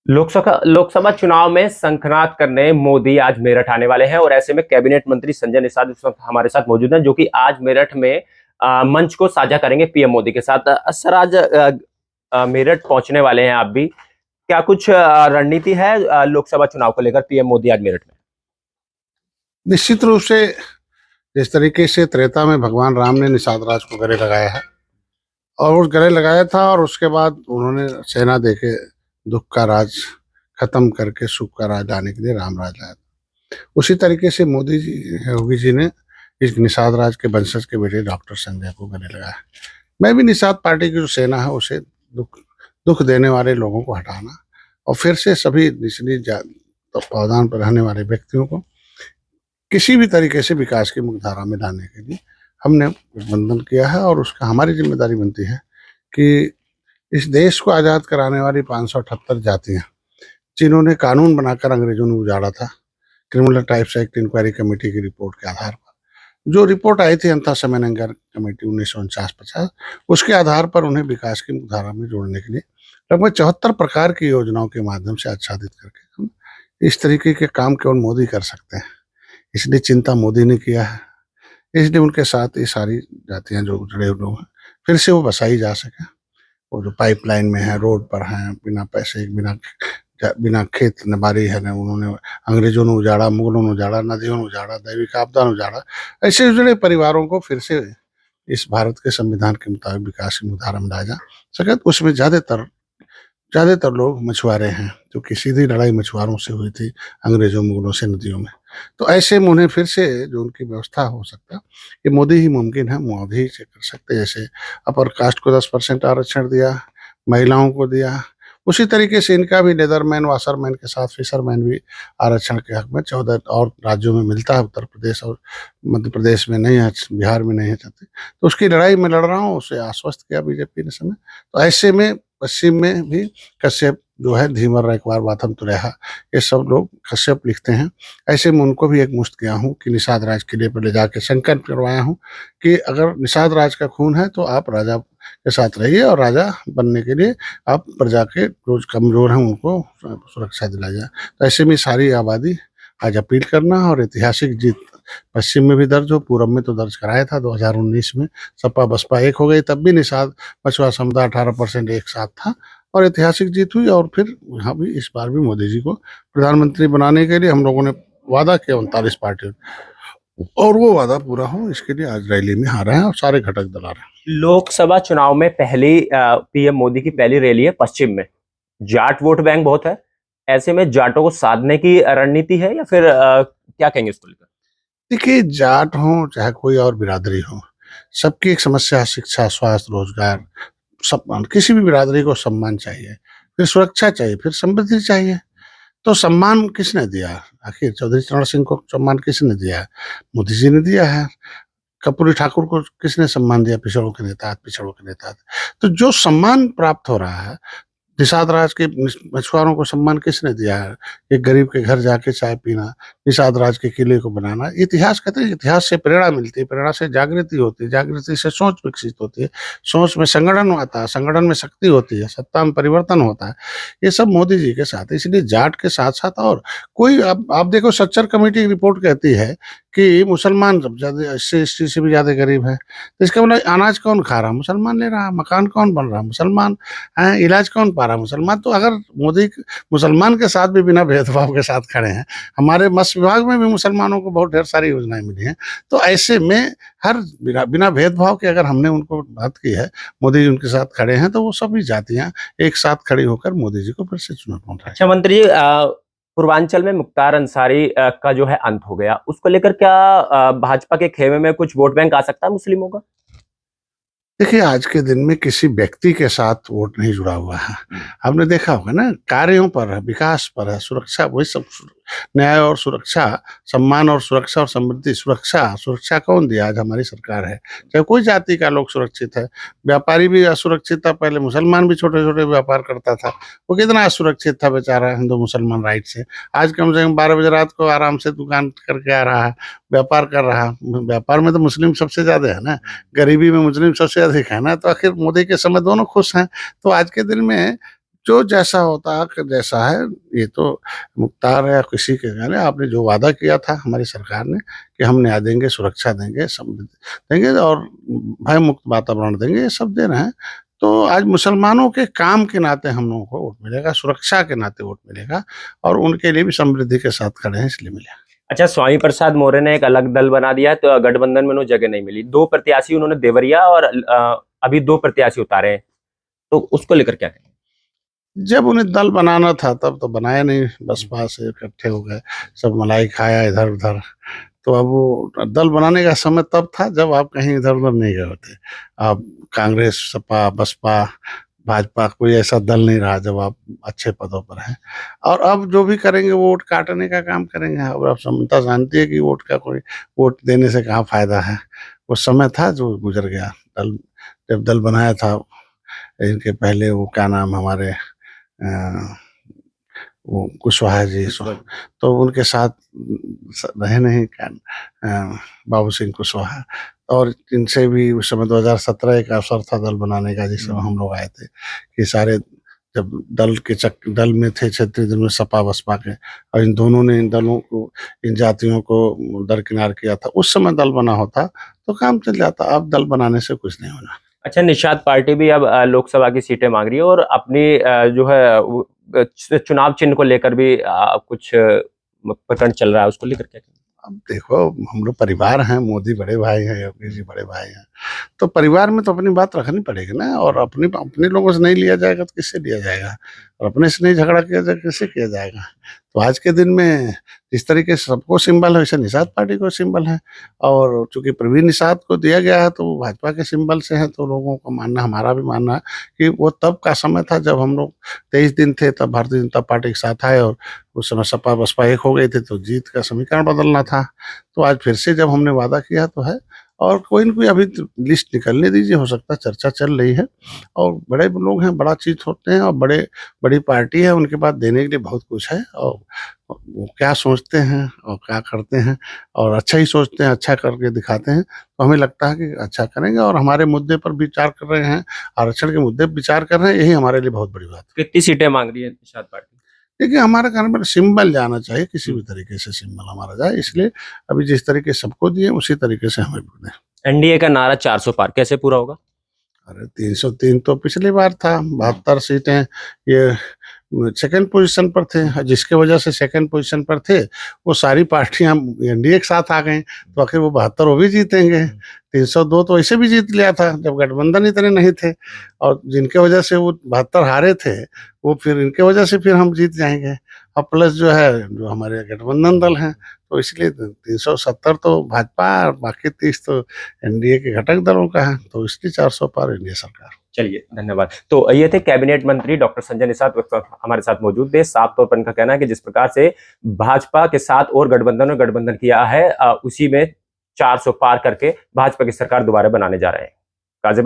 लोकसभा चुनाव में शंखनाद करने मोदी आज मेरठ आने वाले हैं और ऐसे में कैबिनेट मंत्री संजय निषाद इस वक्त हमारे साथ मौजूद हैं, जो कि आज मेरठ में मंच को साझा करेंगे पीएम मोदी के साथ। सर, आज मेरठ पहुंचने वाले हैं आप भी। क्या कुछ रणनीति है लोकसभा चुनाव को लेकर पीएम मोदी आज मेरठ में? निश्चित रूप से जिस तरीके से त्रेता में भगवान राम ने निषाद राज को गले लगाया है और उस गले लगाया था, और उसके बाद उन्होंने सेना देके दुख का राज खत्म करके सुख का राज लाने के लिए राम राज लाया था। उसी तरीके से मोदी जी, योगी जी ने इस निषाद राज के वंशज के बेटे डॉक्टर संजय को गले लगाया। मैं भी निषाद पार्टी की जो सेना है उसे दुख दुख देने वाले लोगों को हटाना और फिर से सभी निचली पावदान पर रहने वाले व्यक्तियों को किसी भी तरीके से विकास की मुख्यधारा में लाने के लिए हमने गठबंधन किया है। और उसका हमारी जिम्मेदारी बनती है कि इस देश को आज़ाद कराने वाली 578 जातियां जिन्होंने कानून बनाकर अंग्रेजों ने उजाड़ा था, criminal tribes act inquiry committee की रिपोर्ट के आधार पर जो रिपोर्ट आई थी अंता समयनगर कमेटी 1949-50, उसके आधार पर उन्हें विकास की मुख्यधारा में जोड़ने के लिए लगभग 74 प्रकार की योजनाओं के माध्यम से आच्छादित करके हम इस तरीके के काम केवल मोदी कर सकते हैं। इसलिए चिंता मोदी ने किया है, इसलिए उनके साथ ये सारी जातियां जो जुड़े हुए हैं फिर से वो बसाई जा सके। वो जो पाइपलाइन में है, रोड पर हैं, बिना पैसे बिना खेत नबारी है न, उन्होंने अंग्रेजों ने उजाड़ा, मुगलों ने उजाड़ा, नदियों ने उजाड़ा, दैविक आपदा ने उजाड़ा, ऐसे जुड़े परिवारों को फिर से इस भारत के संविधान के मुताबिक विकास की मुख्यधारा में लाया जा सके। उसमें ज्यादातर लोग मछुआरे हैं, जो कि सीधी लड़ाई मछुआरों से हुई थी अंग्रेजों मुगलों से नदियों में। तो ऐसे में उन्हें फिर से जो उनकी व्यवस्था हो सकता है, ये मोदी ही मुमकिन है, मोदी ही से कर सकते। जैसे अपर कास्ट को 10% आरक्षण दिया, महिलाओं को दिया, उसी तरीके से इनका भी लेदरमैन वाशरमैन के साथ फिशरमैन भी आरक्षण के हक में 14 और राज्यों में मिलता है। उत्तर प्रदेश और मध्य प्रदेश में नहीं है, बिहार में नहीं है चाहते, तो उसकी लड़ाई में लड़ रहा हूँ, उसे आश्वस्त किया बीजेपी ने समय। तो ऐसे में पश्चिम में भी कश्यप जो है, धीमर एक बार बात हम तुरहा, ये सब लोग कश्यप लिखते हैं। ऐसे में उनको भी एक मुश्त किया हूँ कि निषाद राज किले पर ले जाके संकल्प करवाया हूँ कि अगर निषाद राज का खून है तो आप राजा के साथ रहिए और राजा बनने के लिए आप प्रजा के रोज कमजोर हैं उनको सुरक्षा दिलाई जाए। तो ऐसे में सारी आबादी आज अपील करना, और ऐतिहासिक जीत पश्चिम में भी दर्ज हो, पूरब में तो दर्ज कराया था 2019 में, सपा बसपा एक हो गई, तब भी निषाद मछुआ समुदाय 18% एक साथ था और ऐतिहासिक जीत हुई। और फिर यहाँ भी इस बार भी मोदी जी को प्रधानमंत्री बनाने के लिए हम लोगों ने वादा किया 39 पार्टियों, और वो वादा पूरा हो इसके लिए आज रैली में आ रहे हैं और सारे घटक दल आ रहे हैं। लोकसभा चुनाव में पहली पीएम मोदी की पहली रैली है पश्चिम में। जाट वोट बैंक बहुत है, ऐसे में जाटों को साधने की रणनीति है या फिर क्या कहेंगे इसको लेकर? देखिए, जाट हो चाहे कोई और बिरादरी हो, सबकी एक समस्या शिक्षा, स्वास्थ्य, रोजगार, सम्मान। किसी भी बिरादरी को सम्मान चाहिए, फिर सुरक्षा चाहिए, फिर समृद्धि चाहिए। तो सम्मान किसने दिया? आखिर चौधरी चरण सिंह को सम्मान किसने दिया है? मोदी जी ने दिया है। कर्पूरी ठाकुर को किसने सम्मान दिया? पिछड़ों के नेता। तो जो सम्मान प्राप्त हो रहा है, निषाद राज के मछुआरों को सम्मान किसने दिया है? एक गरीब के घर जाके चाय पीना, निषाद राज के किले को बनाना। इतिहास कहते हैं, इतिहास से प्रेरणा मिलती है, प्रेरणा से जागृति होती है, जागृति से सोच विकसित होती है, सोच में संगठन आता है, संगठन में शक्ति होती है, सत्ता में परिवर्तन होता है। ये सब मोदी जी के साथ है। इसलिए जाट के साथ साथ और कोई, अब आप देखो, सच्चर कमेटी की रिपोर्ट कहती है कि मुसलमान सब ज्यादा, SC से भी ज्यादा गरीब है। तो इसका मतलब अनाज कौन खा रहा है? मुसलमान ले रहा है। मकान कौन बन रहा है? मुसलमान है। इलाज कौन पा रहा है? मुसलमान। तो अगर मोदी मुसलमान के साथ भी बिना भेदभाव के साथ खड़े हैं, हमारे मत्स्य विभाग में भी मुसलमानों को बहुत ढेर सारी योजनाएं मिली हैं। तो ऐसे में हर बिना भेदभाव के अगर हमने उनको बात की है, मोदी जी उनके साथ खड़े हैं, तो वो सभी जातियां एक साथ खड़ी होकर मोदी जी को फिर से चुनाव लड़ रहे हैं। अच्छा मंत्री जी, पूर्वांचल में मुख्तार अंसारी का जो है अंत हो गया, उसको लेकर क्या भाजपा के खेमे में कुछ वोट बैंक आ सकता है मुस्लिमों का? देखिए, आज के दिन में किसी व्यक्ति के साथ वोट नहीं जुड़ा हुआ है। आपने देखा होगा ना, कार्यों पर है, विकास पर है, सुरक्षा, वही सब न्याय और सुरक्षा, सम्मान और सुरक्षा और समृद्धि। सुरक्षा कौन दिया? आज हमारी सरकार है। चाहे कोई जाति का लोग सुरक्षित है। व्यापारी भी असुरक्षित था पहले, मुसलमान भी छोटे छोटे व्यापार करता था, वो कितना असुरक्षित था बेचारा हिंदू मुसलमान राइट से। आज कम से कम 12 बजे रात को आराम से दुकान करके आ रहा है, व्यापार कर रहा है। व्यापार में तो मुस्लिम सबसे ज्यादा है ना, गरीबी में मुस्लिम सबसे अधिक है ना। तो आखिर मोदी के समय दोनों खुश हैं। तो आज के दिन में जो जैसा होता जैसा है, ये तो मुख्तार है किसी के जाने। आपने जो वादा किया था हमारी सरकार ने कि हम न्याय देंगे, सुरक्षा देंगे, समृद्धि देंगे और भय मुक्त वातावरण देंगे, ये सब दे रहे हैं। तो आज मुसलमानों के काम के नाते हम लोगों को वोट मिलेगा, सुरक्षा के नाते वोट मिलेगा और उनके लिए भी समृद्धि के साथ खड़े हैं इसलिए मिलेगा। अच्छा, स्वामी प्रसाद मौर्य ने एक अलग दल बना दिया है, तो गठबंधन में उन्हें जगह नहीं मिली। 2 प्रत्याशी उन्होंने देवरिया और अभी 2 प्रत्याशी उतारे हैं, तो उसको लेकर क्या कहेंगे? जब उन्हें दल बनाना था तब तो बनाया नहीं, बसपा से इकट्ठे हो गए, सब मलाई खाया इधर उधर। तो अब वो दल बनाने का समय तब था जब आप कहीं इधर उधर नहीं गए होते। अब कांग्रेस, सपा, बसपा, भाजपा कोई ऐसा दल नहीं रहा जब आप अच्छे पदों पर हैं। और अब जो भी करेंगे वो वोट काटने का काम करेंगे। अब आप समता जानती है कि वोट का कोई वोट देने से कहाँ फायदा है। वो समय था जो गुजर गया। दल जब दल बनाया था इनके पहले, वो क्या नाम हमारे वो कुशवाहा जी, तो उनके साथ रहे नहीं क्या बाबू सिंह कुशवाहा। और इनसे भी उस समय 2017 एक अवसर था दल बनाने का, जिस समय हम लोग आए थे कि सारे जब दल में थे क्षेत्रीय दल में सपा बसपा के, और इन दोनों ने इन दलों को, इन जातियों को दरकिनार किया था। उस समय दल बना होता तो काम चल जाता। अब दल बनाने से कुछ नहीं होना। अच्छा, निषाद पार्टी भी अब लोकसभा की सीटें मांग रही है और अपनी जो है चुनाव चिन्ह को लेकर भी कुछ प्रकरण चल रहा है, उसको लेकर क्या कहेंगे? अब देखो, हम लोग परिवार हैं, मोदी बड़े भाई हैं, योगी जी बड़े भाई हैं, तो परिवार में तो अपनी बात रखनी पड़ेगी ना। और अपने लोगों से नहीं लिया जाएगा तो किससे लिया जाएगा, और अपने से नहीं झगड़ा किया जाएगा किससे किया जाएगा। तो आज के दिन में जिस तरीके से सबको सिंबल है वैसे निषाद पार्टी को सिंबल है, और चूंकि प्रवीण निषाद को दिया गया है तो वो भाजपा के सिंबल से है। तो लोगों का मानना, हमारा भी मानना है कि वो तब का समय था जब हम लोग 23 दिन थे, तब भारतीय जनता पार्टी के साथ आए और उस समय सपा बसपा एक हो गई थी, तो जीत का समीकरण बदलना था। तो आज फिर से जब हमने वादा किया तो है, और कोई न कोई अभी लिस्ट निकलने दीजिए, हो सकता है चर्चा चल रही है। और बड़े लोग हैं, बड़ा चीज होते हैं, और बड़ी पार्टी है, उनके पास देने के लिए बहुत कुछ है। और वो क्या सोचते हैं और क्या करते हैं, और अच्छा ही सोचते हैं, अच्छा करके दिखाते हैं, तो हमें लगता है कि अच्छा करेंगे। और हमारे मुद्दे पर विचार कर रहे हैं, आरक्षण के मुद्दे पर विचार कर रहे हैं, यही हमारे लिए बहुत बड़ी बात है। कितनी सीटें मांग रही है निषाद पार्टी? देखिए, हमारे कहने पर सिंबल जाना चाहिए, किसी भी तरीके से सिंबल हमारा जाए, इसलिए अभी जिस तरीके सबको दिए उसी तरीके से हमें भी दें। एनडीए का नारा 400 पार कैसे पूरा होगा? अरे 303 तो पिछली बार था, 72 सीटें ये सेकंड पोजीशन पर थे। जिसके वजह से सेकंड पोजीशन पर थे वो सारी पार्टियां एनडीए के साथ आ गई, तो आखिर वो 72 वो भी जीतेंगे। 302 तो ऐसे भी जीत लिया था जब गठबंधन इतने नहीं थे, और जिनके वजह से वो 72 हारे थे, वो फिर इनके वजह से फिर हम जीत जाएंगे। और प्लस जो है जो हमारे गठबंधन दल हैं, तो इसलिए 370 तो भाजपा और बाकी 30 तो एनडीए के घटक दलों का है, तो इसलिए 400 पार एनडीए सरकार। चलिए, धन्यवाद। तो ये थे कैबिनेट मंत्री डॉक्टर संजय निषाद हमारे साथ मौजूद थे। साफ तौर पर इनका कहना है कि जिस प्रकार से भाजपा के साथ और गठबंधन किया है, उसी में 400 पार करके भाजपा की सरकार दोबारा बनाने जा रहे हैं। गाजियाबाद